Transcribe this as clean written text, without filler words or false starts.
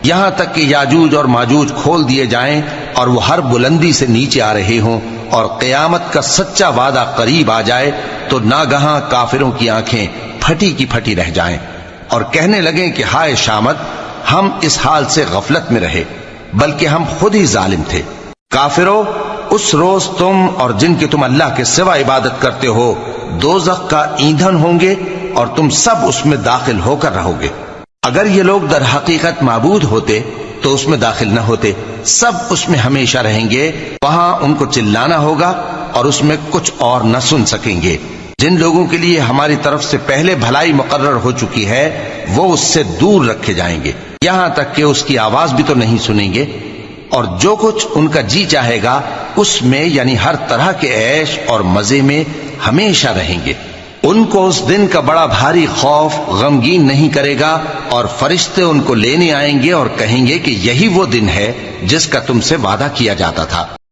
یہاں تک کہ یاجوج اور ماجوج کھول دیے جائیں اور وہ ہر بلندی سے نیچے آ رہے ہوں اور قیامت کا سچا وعدہ قریب آ جائے تو ناگہاں کافروں کی آنکھیں پھٹی کی پھٹی رہ جائیں اور کہنے لگیں کہ ہائے شامت، ہم اس حال سے غفلت میں رہے بلکہ ہم خود ہی ظالم تھے۔ کافرو، اس روز تم اور جن کی تم اللہ کے سوا عبادت کرتے ہو دوزخ کا ایندھن ہوں گے اور تم سب اس میں داخل ہو کر رہو گے۔ اگر یہ لوگ در حقیقت معبود ہوتے تو اس میں داخل نہ ہوتے، سب اس میں ہمیشہ رہیں گے، وہاں ان کو چلانا ہوگا اور اس میں کچھ اور نہ سن سکیں گے۔ جن لوگوں کے لیے ہماری طرف سے پہلے بھلائی مقرر ہو چکی ہے وہ اس سے دور رکھے جائیں گے، یہاں تک کہ اس کی آواز بھی تو نہیں سنیں گے، اور جو کچھ ان کا جی چاہے گا اس میں یعنی ہر طرح کے عیش اور مزے میں ہمیشہ رہیں گے۔ ان کو اس دن کا بڑا بھاری خوف غمگین نہیں کرے گا، اور فرشتے ان کو لینے آئیں گے اور کہیں گے کہ یہی وہ دن ہے جس کا تم سے وعدہ کیا جاتا تھا۔